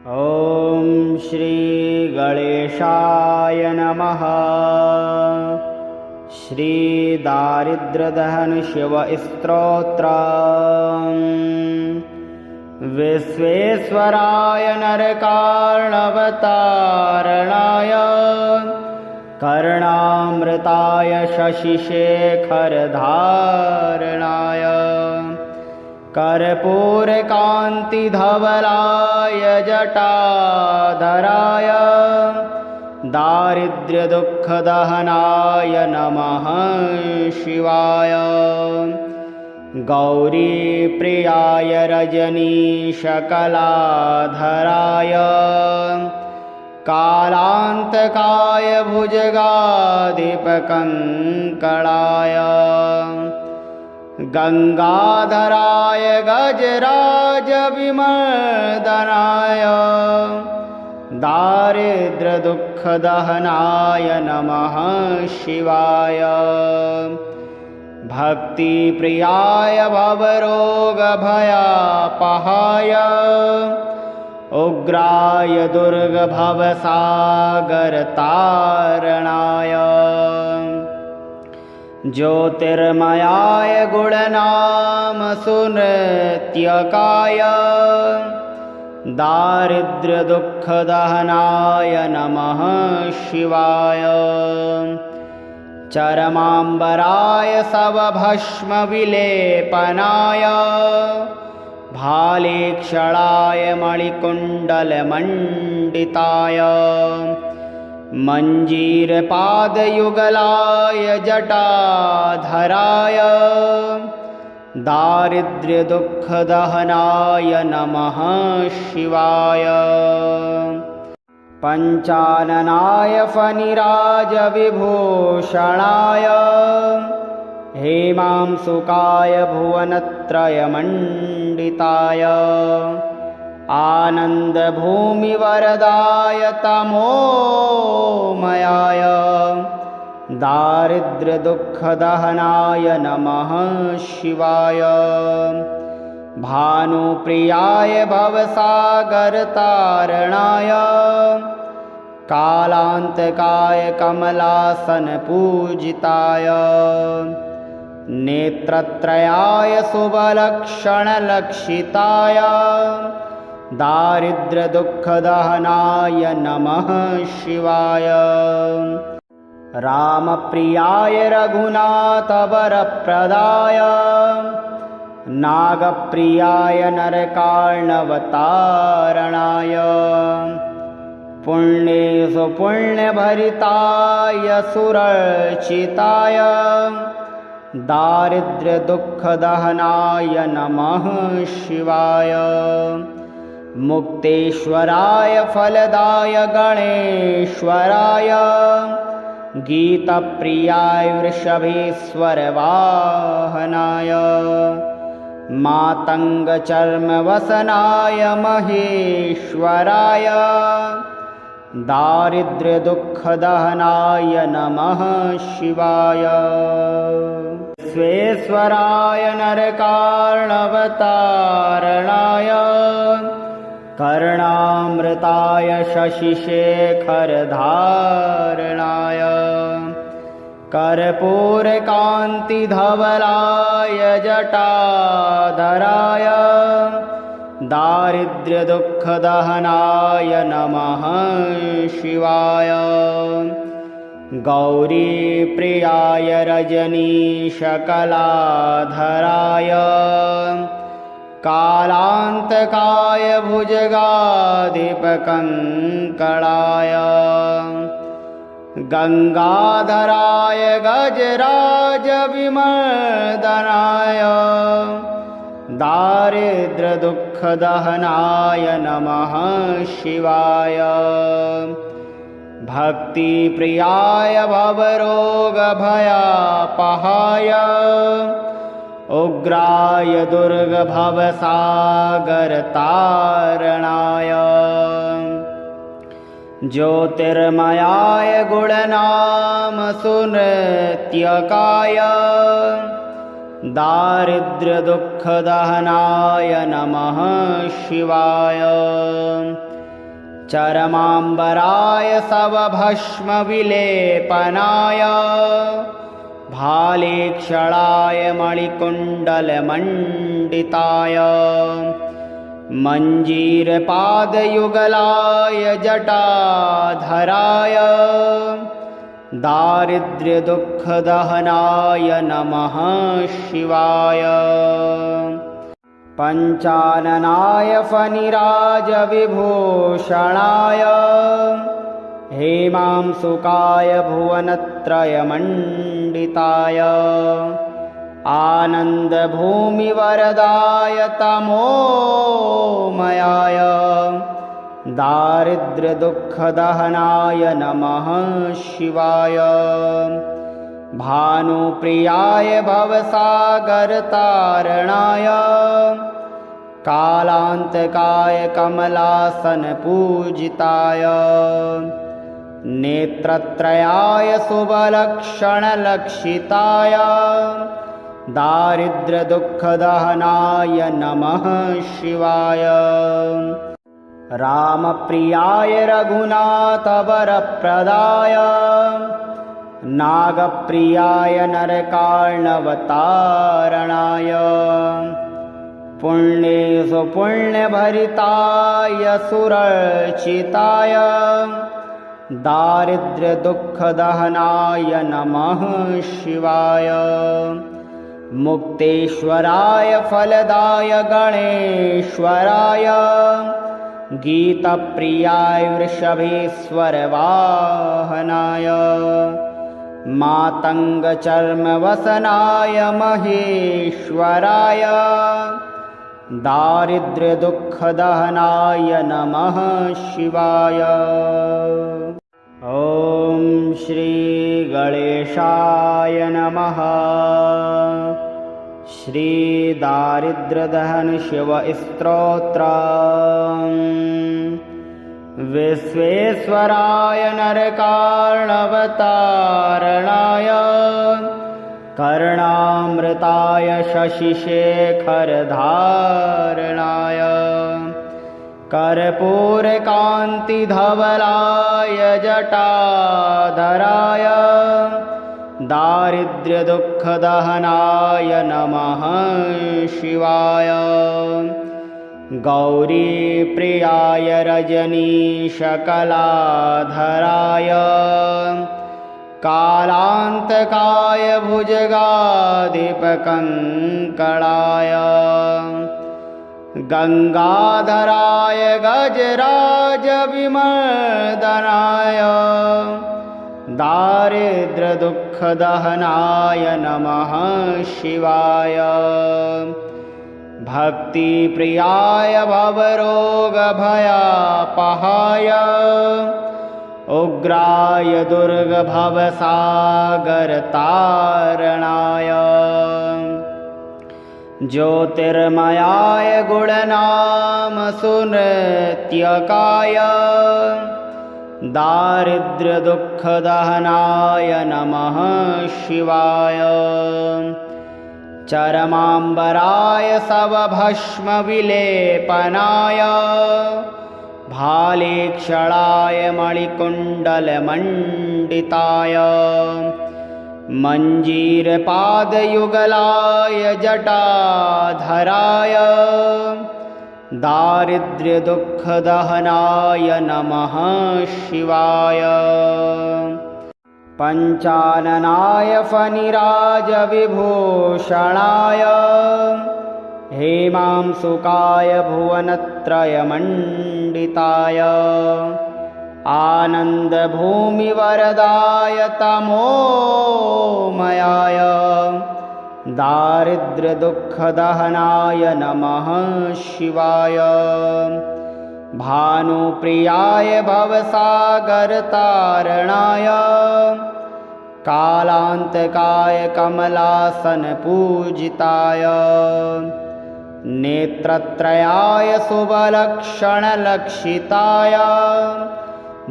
ॐ श्री गणेशाय नमः। श्री दारिद्र्यदहन शिव स्तोत्र। विश्वेश्वराय नरकार्णवतारणाय कर्णामृताय शशिशेखरधारणाय कर्पूरकान्तिधवलाय जटाधराय दारिद्र्यदुःखदहनाय नमः शिवाय। गौरीप्रियाय रजनीशकलाधराय कालान्तकाय भुजगाधिपकङ्कणाय गंगाधराय गजराजविमर्दनाय दारिद्र्यदुःखदहनाय नमः शिवाय। भक्तिप्रियाय भवरोगभयापहाय उग्राय दुर्गभवसागरतारणाय ज्योतिर्मयाय गुणनाम सुनृत्यकाय दारिद्र्यदुःखदहनाय नमः शिवाय। चरमाम्बराय शवभस्मविलेपनाय भालेक्षणाय मणिकुण्डलमण्डिताय मञ्जीरपादयुगलाय जटाधराय दारिद्र्यदुःखदहनाय नमः शिवाय। पञ्चाननाय फणिराजविभूषणाय हेमांशुकाय भुवनत्रयमण्डिताय आनन्दभूमिवरदाय तमोमयाय दारिद्र्यदुःखदहनाय नमः शिवाय। भानुप्रियाय भवसागरतारणाय कालान्तकाय कमलासनपूजिताय नेत्रत्रयाय शुभलक्षणलक्षिताय दारिद्र्यदुःखदहनाय नमः शिवाय। रामप्रियाय रघुनाथवरप्रदाय नागप्रियाय नरकार्णवतारणाय पुण्येषु पुण्यभरिताय सुरर्चिताय दारिद्र्यदुःखदहनाय नमः शिवाय। मुक्तेश्वराय फलदाय गणेश्वराय गीतप्रियाय वृषभेश्वरवाहनाय मातङ्गचर्मवसनाय महेश्वराय दारिद्र्यदुःखदहनाय नमः शिवाय। विश्वेश्वराय नरकार्णवतारणाय कर्णामृताय शशिशेखरधारणाय कर्पूरकान्तिधवलाय जटाधराय दारिद्र्यदुःखदहनाय नमः शिवाय। गौरीप्रियाय रजनीशकलाधराय कालान्तकाय भुजगाधिपकङ्कणाय गंगाधराय गजराजविमर्दनाय दारिद्र्यदुःखदहनाय नमः शिवाय। भक्तिप्रियाय भवरोगभयापहाय उग्राय दुर्गभवसागरतारणाय ज्योतिर्मयाय गुणनाम सुनृत्यकाय दारिद्र्यदुःखदहनाय नमः शिवाय। चरमाम्बराय सवभस्मविलेपनाय भालेक्षणाय मणिकुण्डलमण्डिताय मञ्जीरपादयुगलाय जटाधराय दारिद्र्यदुःखदहनाय नमः शिवाय। पञ्चाननाय फणिराजविभूषणाय हेमांसुकाय भुवनत्रयमण्डिताय आनन्दभूमिवरदाय तमोमयाय दारिद्र्यदुःखदहनाय नमः शिवाय। भानुप्रियाय भवसागरतारणाय कालान्तकाय कमलासनपूजिताय नेत्रत्रयाय शुभलक्षणलक्षिताय दारिद्र्यदुःखदहनाय नमः शिवाय। रामप्रियाय रघुनाथवरप्रदाय नागप्रियाय नरकार्णवतारणाय पुण्येषु पुण्यभरिताय सुरर्चिताय दारिद्र्यदुःखदहनाय नमः शिवाय। मुक्तेश्वराय फलदाय गणेश्वराय गीतप्रियाय वृषभेश्वरवाहनाय मातङ्गचर्मवसनाय महेश्वराय दारिद्र्यदुःखदहनाय नमः शिवाय। ॐ श्रीगणेशाय नमः। श्रीदारिद्र्यदहन शिवस्तोत्रम्। विश्वेश्वराय नरकार्णवतारणाय कर्णामृताय शशिशेखरधारणाय कर्पूरकान्तिधवलाय जटाधराय दारिद्र्यदुःखदहनाय नमः शिवाय। गौरीप्रियाय रजनीशकलाधराय कालान्तकाय भुजगाधिपकङ्कणाय गङ्गाधराय गजराजविमर्दनाय दारिद्र्यदुःखदहनाय नमः शिवाय। भक्तिप्रियाय भवरोगभयापहाय उग्राय दुर्गभवसागरतारणाय ज्योतिर्मयाय गुणनामसुनृत्यकाय दारिद्र्यदुःखदहनाय नमः शिवाय। चरमाम्बराय सवभस्मविलेपनाय भालेक्षणाय मणिकुण्डलमण्डिताय मञ्जीरपादयुगलाय जटाधराय दारिद्र्यदुःखदहनाय नमः शिवाय। पञ्चाननाय फणिराजविभूषणाय हेमांसुकाय भुवनत्रयमण्डिताय आनन्दभूमिवरदाय तमोमयाय दारिद्र्यदुःखदहनाय नमः शिवाय। भानुप्रियाय भवसागरतारणाय कालान्तकाय कमलासनपूजिताय नेत्रत्रयाय शुभलक्षणलक्षिताय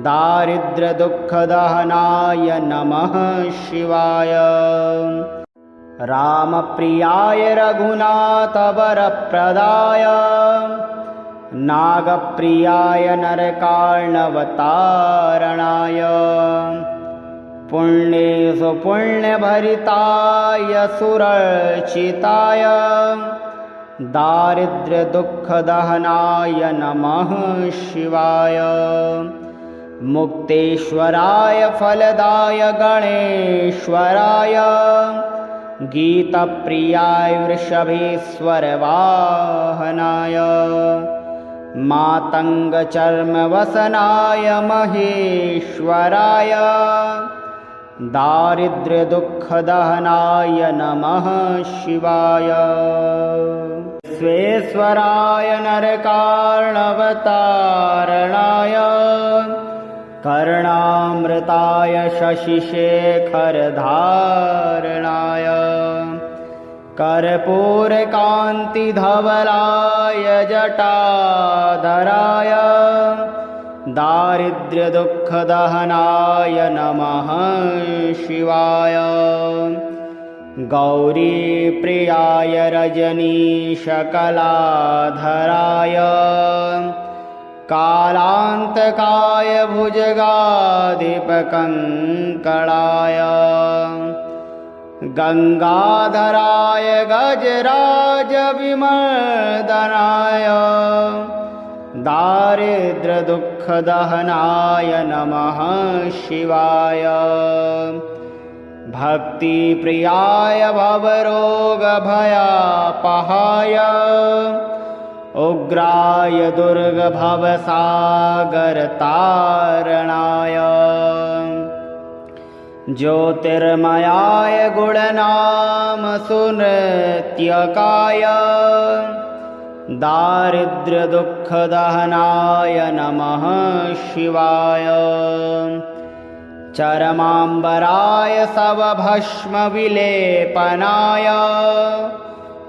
दारिद्र्यदुःखदहनाय नमः शिवाय। रामप्रियाय रघुनाथवरप्रदाय नागप्रियाय नरकार्णवतारणाय पुण्येषु पुण्यभरिताय सुरर्चिताय दारिद्र्यदुःखदहनाय नमः शिवाय मुक्तेश्वराय फलदाय गणेश्वराय गीतप्रियाय वृषभेश्वरवाहनाय मातङ्गचर्मवसनाय महेश्वराय दारिद्र्यदुःखदहनाय नमः शिवाय विश्वेश्वराय नरकार्णवतारणाय कर्णामृताय शशिशेखरधारणाय कर्पूरकान्तिधवलाय जटाधराय दारिद्र्यदुःखदहनाय नमः शिवाय गौरीप्रियाय रजनीशकलाधराय कालान्तकाय भुजगाधिपकङ्कणाय गंगाधराय गजराजविमर्दनाय दारिद्र्यदुःखदहनाय नमः शिवाय भक्तिप्रियाय भवरोगभयापहाय उग्राय दुर्गभवसागरतारणाय ज्योतिर्मयाय गुणनामसुनृत्यकाय दारिद्र्यदुःखदहनाय नमः शिवाय चरमाम्बराय सवभस्मविलेपनाय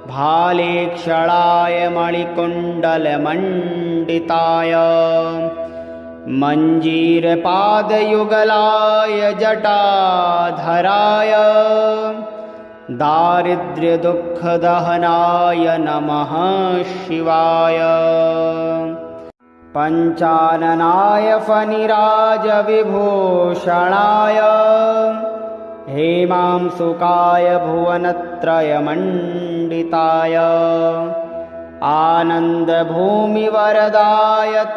भालेक्षणाय मणिकुण्डलमण्डिताय मञ्जीरपादयुगलाय जटाधराय दारिद्र्यदुःखदहनाय नमः शिवाय पञ्चाननाय फणिराजविभूषणाय हेमांसुकाय भुवनत्रयमण्डिताय आनन्दभूमिवरदाय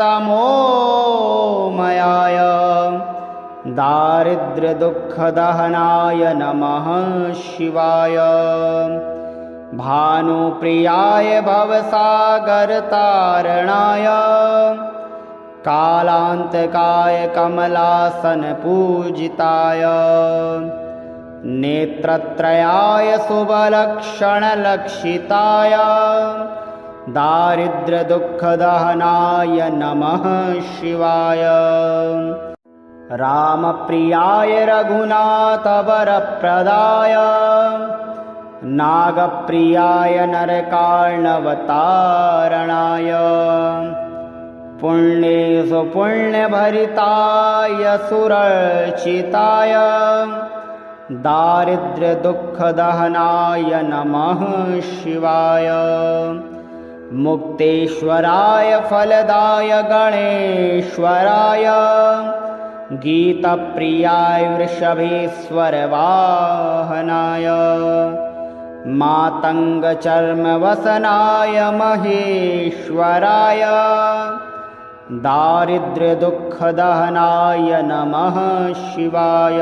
तमोमयाय दारिद्र्यदुःखदहनाय नमः शिवाय भानुप्रियाय भवसागरतारणाय कालान्तकाय कमलासनपूजिताय नेत्रत्रयाय शुभलक्षणलक्षिताय दारिद्र्यदुःखदहनाय नमः शिवाय रामप्रियाय रघुनाथवरप्रदाय नागप्रियाय नरकार्णवतारणाय पुण्येषु पुण्यभरिताय सुरर्चिताय दारिद्र्यदुःखदहनाय नमः शिवाय मुक्तेश्वराय फलदाय गणेश्वराय गीतप्रियाय वृषभेश्वरवाहनाय मातङ्गचर्मवसनाय महेश्वराय दारिद्र्यदुःखदहनाय नमः शिवाय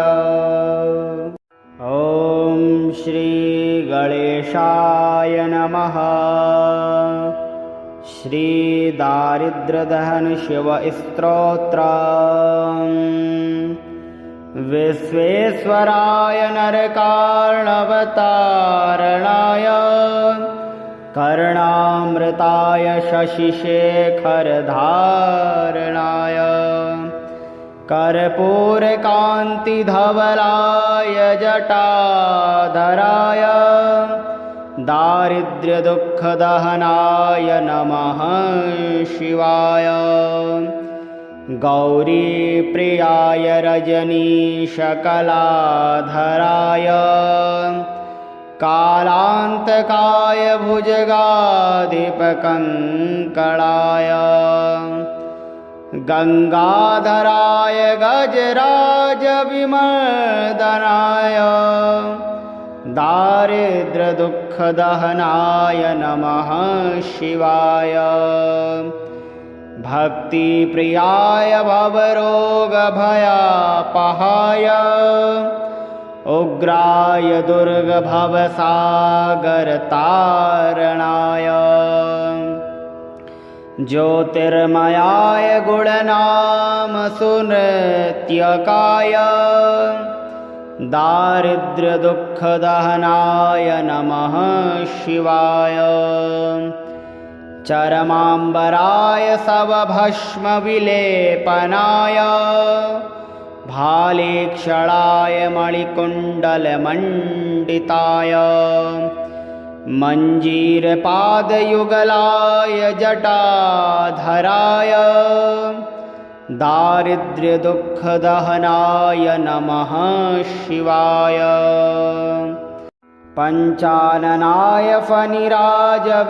ॐ श्रीगणेशाय नमः श्रीदारिद्र्यदहन शिव स्तोत्रम् विश्वेश्वराय नरकार्णवतारणाय कर्णामृताय शशिशेखरधारणाय कर्पूरकान्तिधवलाय जटाधराय दारिद्र्यदुःखदहनाय नमः शिवाय गौरीप्रियाय रजनीशकलाधराय कालान्तकाय भुजगाधिपकङ्कणाय गङ्गाधराय गजराजविमर्दनाय दारिद्र्यदुःखदहनाय नमः शिवाय। भक्तिप्रियाय भवरोगभयापहाय उग्राय दुर्गभवसागरतारणाय ज्योतिर्मयाय गुणनामसुनृत्यकाय दारिद्र्यदुःखदहनाय नमः शिवाय। चरमाम्बराय शवभस्मविलेपनाय भालेक्षणाय मणिकुण्डलमण्डिताय मञ्जीरपादयुगलाय जटाधराय दारिद्र्यदुःखदहनाय नमः शिवाय। पञ्चाननाय फणिराजविभूषणाय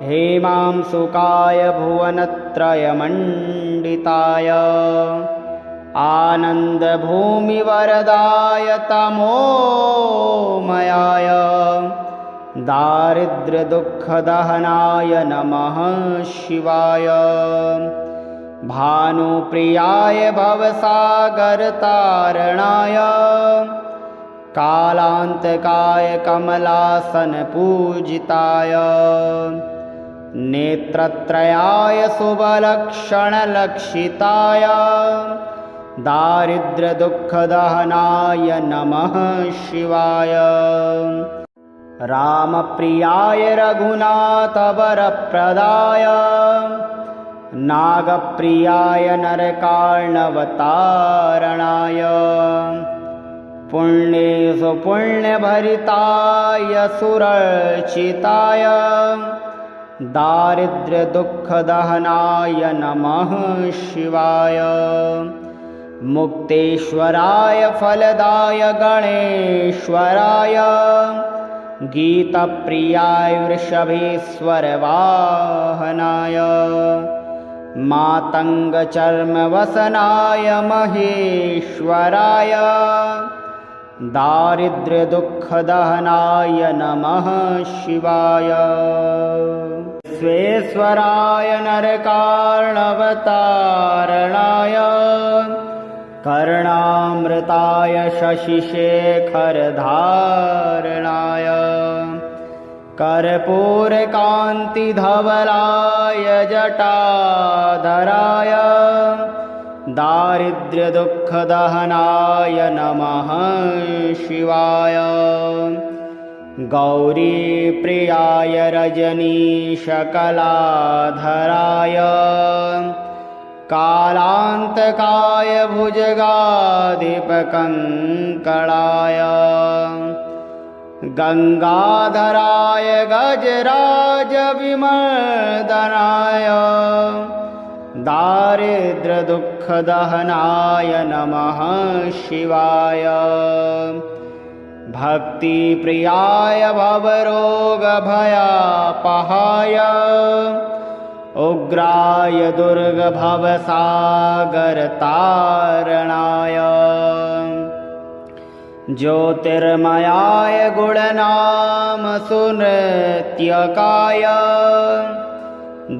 हेमांशुकाय भुवनत्रयमण्डिताय आनन्दभूमिवरदाय तमोमयाय दारिद्र्यदुःखदहनाय नमः शिवाय। भानुप्रियाय भवसागरतारणाय कालान्तकाय कमलासनपूजिताय नेत्रत्रयाय शुभलक्षणलक्षिताय दारिद्र्यदुःखदहनाय नमः शिवाय। रामप्रियाय रघुनाथवरप्रदाय नागप्रियाय नरकार्णवतारणाय पुण्येषु पुण्यभरिताय सुरर्चिताय दारिद्र्यदुःखदहनाय नमः शिवाय। मुक्तेश्वराय फलदाय गणेश्वराय गीतप्रियाय वृषभेश्वरवाहनाय मातङ्गचर्मवसनाय महेश्वराय दारिद्र्यदुःखदहनाय नमः शिवाय। स्वेश्वराय नरकार्णवतारणाय कर्णामृताय शशिशेखरधारणाय कर्पूरकान्तिधवलाय जटाधराय दारिद्र्यदुःखदहनाय नमः शिवाय। गौरीप्रियाय रजनीशकलाधराय कालान्तकाय भुजगाधिपकङ्कणाय गङ्गाधराय गजराजविमर्दनाय दारिद्र्यदुःखदहनाय नमः शिवाय। भक्तिप्रियाय भवरोगभयापहाय उग्राय दुर्गभवसागरतारणाय ज्योतिर्मयाय गुणनामसुनृत्यकाय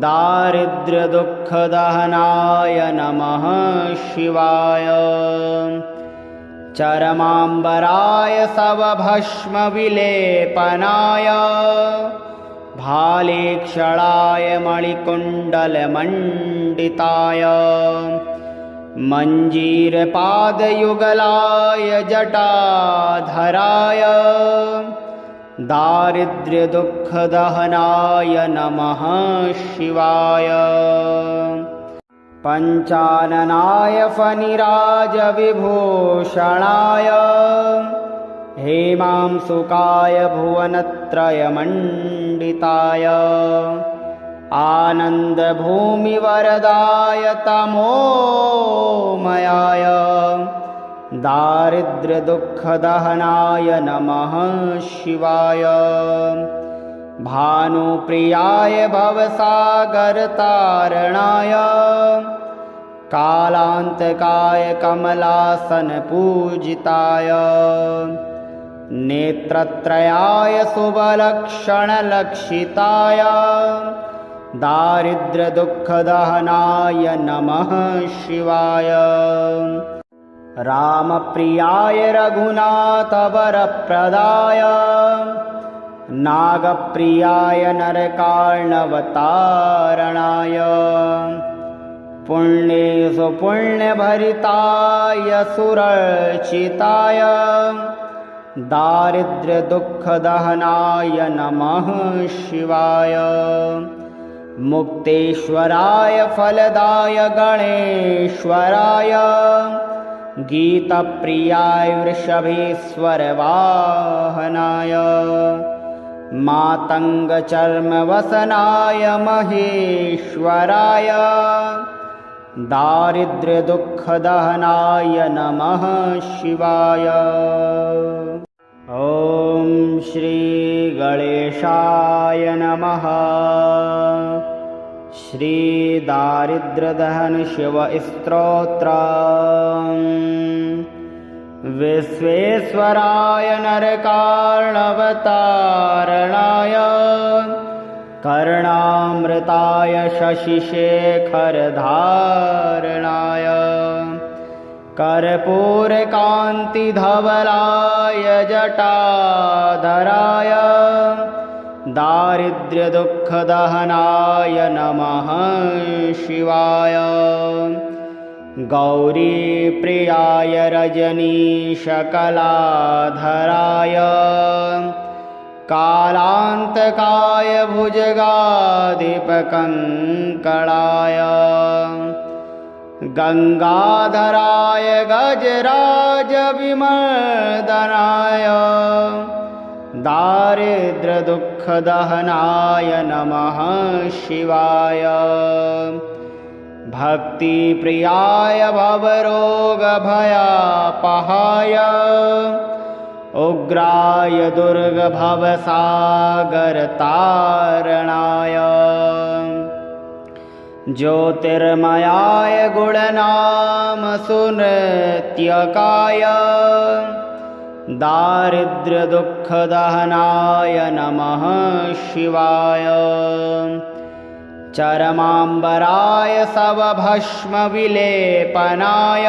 दारिद्र्यदुःखदहनाय नमः शिवाय। चरमाम्बराय शवभस्मविलेपनाय भालेक्षणाय मणिकुण्डलमण्डिताय मञ्जीरपादयुगलाय जटाधराय दारिद्र्यदुःखदहनाय नमः शिवाय। पञ्चाननाय फणिराजविभूषणाय हेमांशुकाय भुवनत्रयमण्डिताय आनन्दभूमिवरदाय तमोमयाय दारिद्र्यदुःखदहनाय नमः शिवाय। भानुप्रियाय भवसागरतारणाय कालान्तकाय कमलासनपूजिताय नेत्रत्रयाय शुभलक्षणलक्षिताय दारिद्र्यदुःखदहनाय नमः शिवाय। रामप्रियाय रघुनाथवरप्रदाय नागप्रियाय नरकार्णवतारणाय पुण्येषु पुण्यभरिताय सुरर्चिताय दारिद्र्यदुःखदहनाय नमः शिवाय। मुक्तेश्वराय फलदाय गणेश्वराय गीतप्रियाय वृषभेश्वरवाहनाय मातङ्गचर्मवसनाय महेश्वराय दारिद्र्यदुःखदहनाय नमः शिवाय। ॐ श्रीगणेशाय नमः। श्रीदारिद्र्यदहन शिवस्तोत्रम्। विश्वेश्वराय नरकार्णवतारणाय कर्णामृताय शशिशेखरधारणाय कर्पूरकान्तिधवलाय जटाधराय दारिद्र्यदुःखदहनाय नमः शिवाय। गौरीप्रियाय रजनीशकलाधराय कालान्तकाय भुजगाधिपकङ्कणाय गंगाधराय गजराजविमर्दनाय दारिद्र्यदुःखदहनाय नमः शिवाय। भक्तिप्रियाय भवरोगभयापहाय उग्राय दुर्गभवसागरतारणाय ज्योतिर्मयाय गुणनामसुनृत्यकाय दारिद्र्यदुःखदहनाय नमः शिवाय। चरमाम्बराय शवभस्मविलेपनाय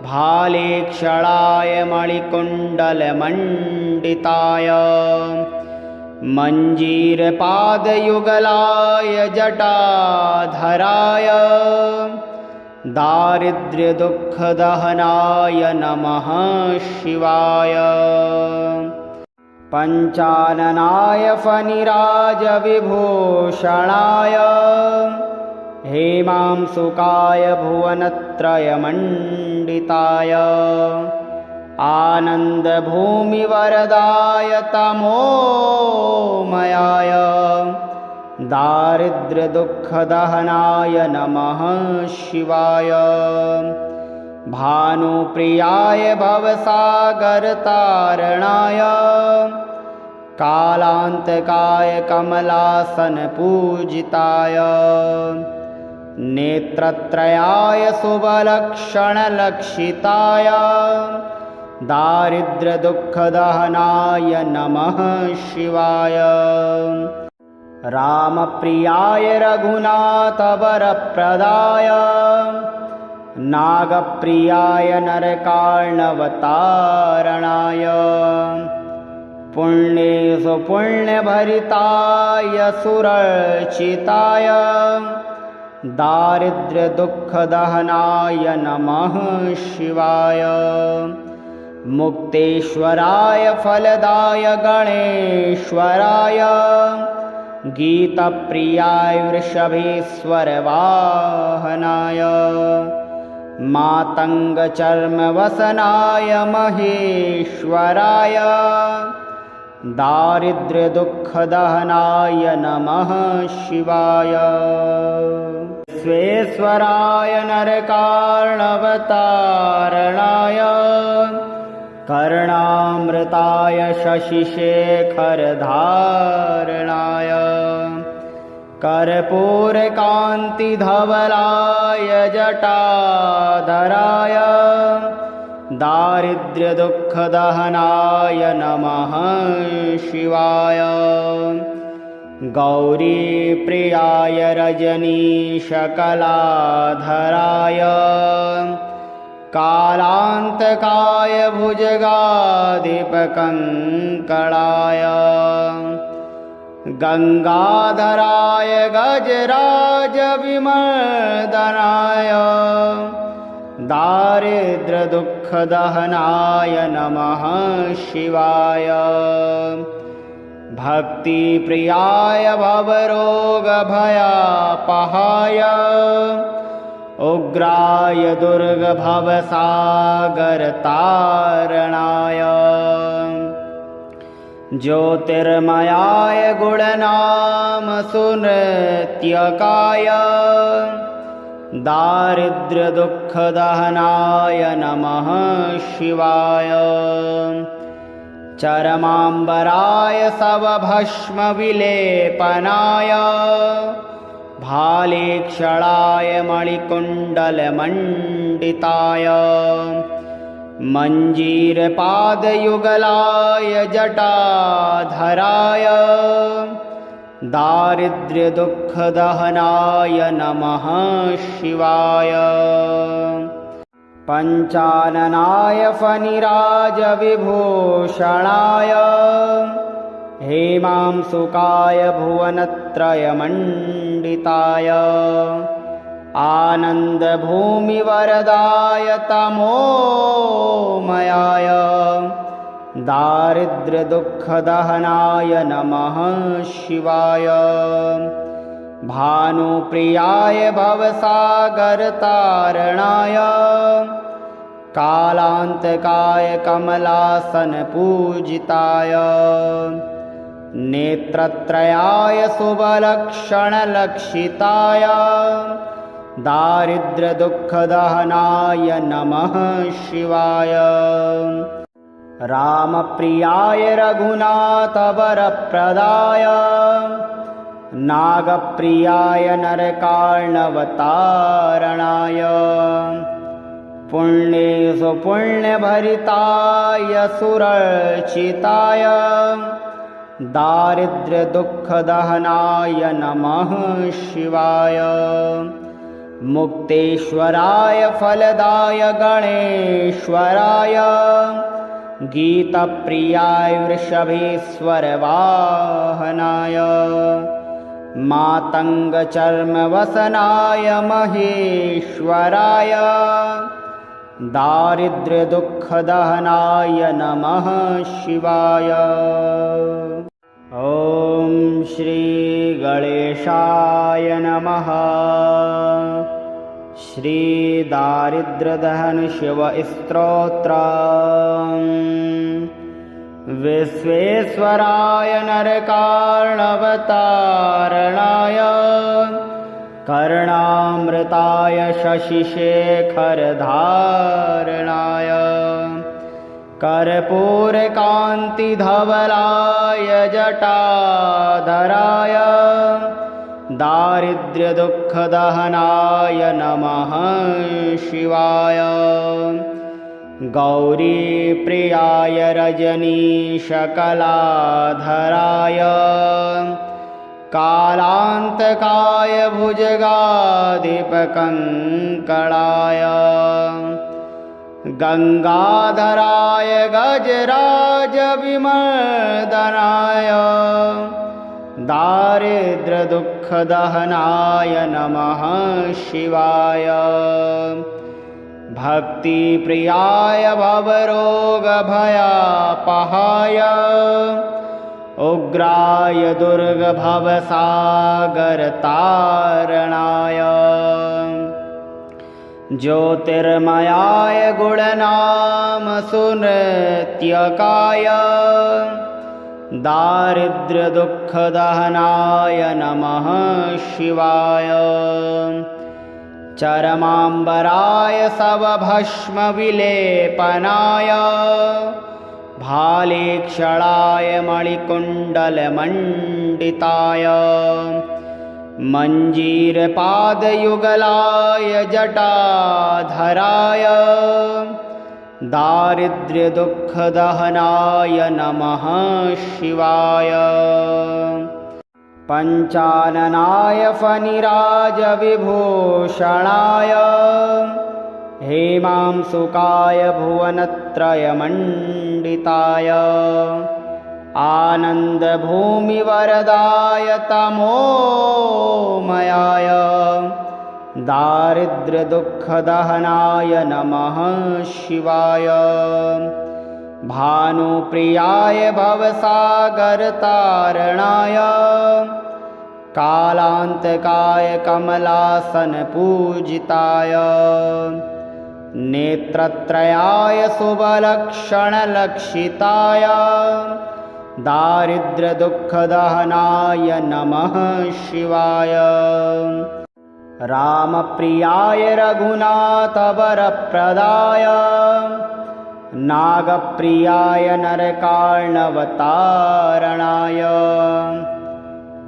भालेक्षणाय मणिकुण्डलमण्डिताय मञ्जीरपादयुगलाय जटाधराय दारिद्र्यदुःखदहनाय नमः शिवाय। पञ्चाननाय फणिराजविभूषणाय हेमांशुकाय भुवनत्रयमण्डिताय आनन्दभूमिवरदाय तमोमयाय दारिद्र्यदुःखदहनाय नमः शिवाय। भानुप्रियाय भवसागरतारणाय कालान्तकाय कमलासनपूजिताय नेत्रत्रयाय शुभलक्षणलक्षिताय दारिद्र्यदुःखदहनाय नमः शिवाय। रामप्रियाय रघुनाथवरप्रदाय नागप्रियाय नरकार्णवतारणाय पुण्येषु पुण्यभरिताय सुरर्चिताय दारिद्र्यदुःखदहनाय नमः शिवाय। मुक्तेश्वराय फलदाय गणेश्वराय गीतप्रियाय वृषभेश्वरवाहनाय मातङ्गचर्मवसनाय महेश्वराय दारिद्र्यदुःखदहनाय नमः शिवाय। विश्वेश्वराय नरकार्णवतारणाय कर्णामृताय शशिशेखरधारणाय कर्पूरकान्तिधवलाय जटाधराय दारिद्र्यदुःखदहनाय नमः शिवाय। गौरीप्रियाय रजनीशकलाधराय कालान्तकाय भुजगाधिपकङ्कणाय गङ्गाधराय गजराजविमर्दनाय दारिद्र्यदुःखदहनाय नमः शिवाय। भक्तिप्रियाय भवरोगभयापहाय उग्राय दुर्गभवसागरतारणाय ज्योतिर्मयाय गुणनामसुनृत्यकाय दारिद्र्यदुःखदहनाय नमः शिवाय। चरमाम्बराय शवभस्मविलेपनाय भालेक्षणाय मणिकुण्डलमण्डिताय मञ्जीरपादयुगलाय जटाधराय दारिद्र्यदुःखदहनाय नमः शिवाय। पञ्चाननाय फणिराजविभूषणाय हेमांसुकाय भुवनत्रयमण्डिताय आनन्दभूमिवरदाय तमोमयाय दारिद्र्यदुःखदहनाय नमः शिवाय। भानुप्रियाय भवसागरतारणाय कालान्तकाय कमलासनपूजिताय नेत्रत्रयाय शुभलक्षणलक्षिताय दारिद्र्यदुःखदहनाय नमः शिवाय। रामप्रियाय रघुनाथवरप्रदाय नागप्रियाय नरकार्णवतारणाय पुण्येषु पुण्यभरिताय सुरर्चिताय दारिद्र्यदुःखदहनाय नमः शिवाय। मुक्तेश्वराय फलदाय गणेश्वराय गीतप्रियाय वृषभेश्वरवाहनाय मातङ्गचर्मवसनाय महेश्वराय दारिद्र्यदुःखदहनाय नमः शिवाय। ॐ श्रीगणेशाय नमः। श्रीदारिद्र्यदहन शिवस्तोत्रम्। विश्वेश्वराय नरकार्णवतारणाय कर्णामृताय शशिशेखरधारणाय कर्पूरकान्तिधवलाय जटाधराय दारिद्र्यदुःखदहनाय नमः शिवाय। गौरीप्रियाय रजनीशकलाधराय कालान्तकाय भुजगाधिपकङ्कणाय गङ्गाधराय गजराजविमर्दनाय दारिद्र्यदुःखदहनाय नमः शिवाय। भक्तिप्रियाय भवरोगभयापहाय उग्राय दुर्गभवसागरतारणाय ज्योतिर्मयाय गुणनामसुनृत्यकाय दारिद्र्यदुःखदहनाय नमः शिवाय। चरमाम्बराय शवभस्मविलेपनाय भालेक्षणाय मणिकुण्डलमण्डिताय मञ्जीरपादयुगलाय जटाधराय दारिद्र्यदुःखदहनाय नमः शिवाय। पञ्चाननाय फणिराजविभूषणाय हेमांसुकाय भुवनत्रयमण्डिताय आनन्दभूमिवरदाय तमोमयाय दारिद्र्यदुःखदहनाय नमः शिवाय। भानुप्रियाय भवसागरतारणाय कालान्तकाय कमलासनपूजिताय नेत्रत्रयाय शुभलक्षणलक्षिताय दारिद्र्यदुःखदहनाय नमः शिवाय। रामप्रियाय रघुनाथवरप्रदाय नागप्रियाय नरकार्णवतारणाय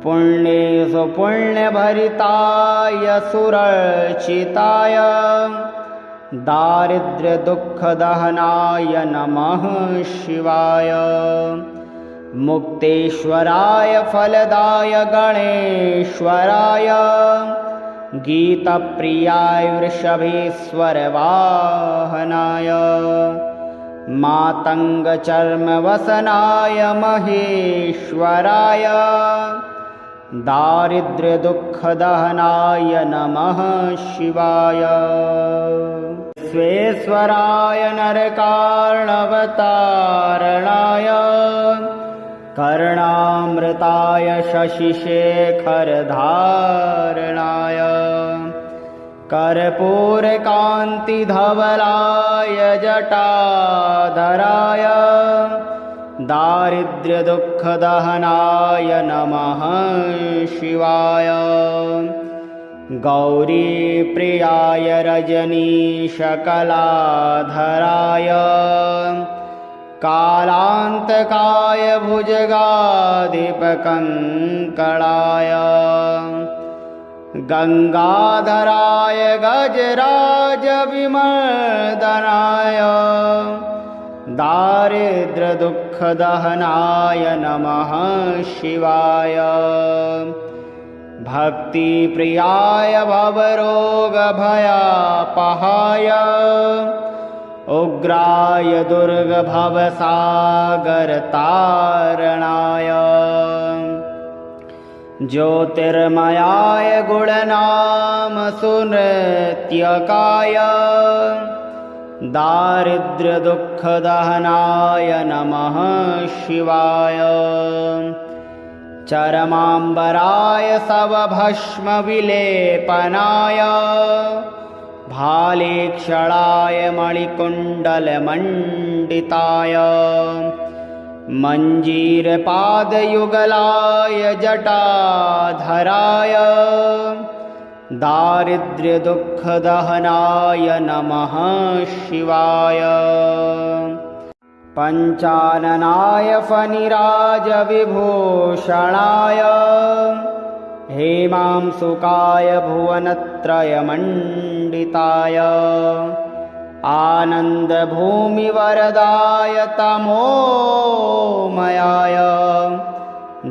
पुण्येषु पुण्यभरिताय सुरर्चिताय दारिद्र्यदुःखदहनाय नमः शिवाय। मुक्तेश्वराय फलदाय गणेश्वराय गीतप्रियाय वृषभेश्वरवाहनाय मातङ्गचर्मवसनाय महेश्वराय दारिद्र्यदुःखदहनाय नमः शिवाय। विश्वेश्वराय नरकार्णवतारणाय कर्णामृताय शशिशेखरधारणाय कर्पूरकान्तिधवलाय जटाधराय दारिद्र्यदुःखदहनाय नमः शिवाय। गौरीप्रियाय रजनीशकलाधराय कालान्तकाय भुजगाधिपकङ्कणाय गङ्गाधराय गजराजविमर्दनाय दारिद्र्यदुःखदहनाय नमः शिवाय। भक्तिप्रियाय भवरोगभयापहाय उग्राय दुर्गभवसागरतारणाय ज्योतिर्मयाय गुणनामसुनृत्यकाय दारिद्र्यदुःखदहनाय नमः शिवाय। चरमाम्बराय शवभस्मविलेपनाय भालेक्षणाय मणिकुण्डलमण्डिताय मञ्जीरपादयुगलाय जटाधराय दारिद्र्यदुःखदहनाय नमः शिवाय। पञ्चाननाय फणिराजविभूषणाय हेमांसुकाय भुवनत्रयमण्डिताय आनन्दभूमिवरदाय तमोमयाय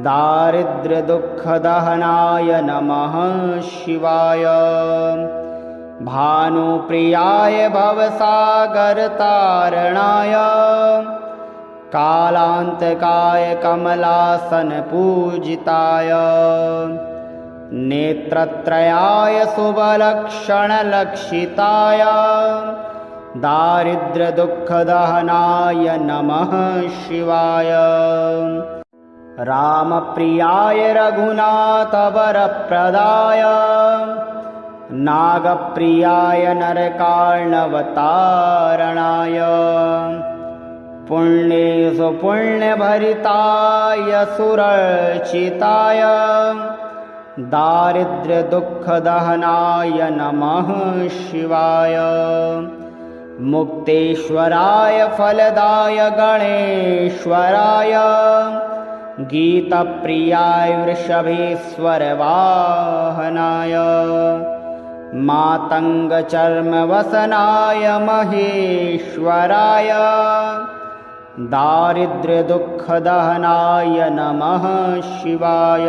दारिद्र्यदुःखदहनाय नमः शिवाय। भानुप्रियाय भवसागरतारणाय कालान्तकाय कमलासनपूजिताय नेत्रत्रयाय शुभलक्षणलक्षिताय दारिद्र्यदुःखदहनाय नमः शिवाय। रामप्रियाय रघुनाथवरप्रदाय नागप्रियाय नरकार्णवतारणाय पुण्येषु पुण्यभरिताय सुरर्चिताय दारिद्र्यदुःखदहनाय नमः शिवाय। मुक्तेश्वराय फलदाय गणेश्वराय गीतप्रियाय वृषभेश्वरवाहनाय मातङ्गचर्मवसनाय महेश्वराय दारिद्र्यदुःखदहनाय नमः शिवाय।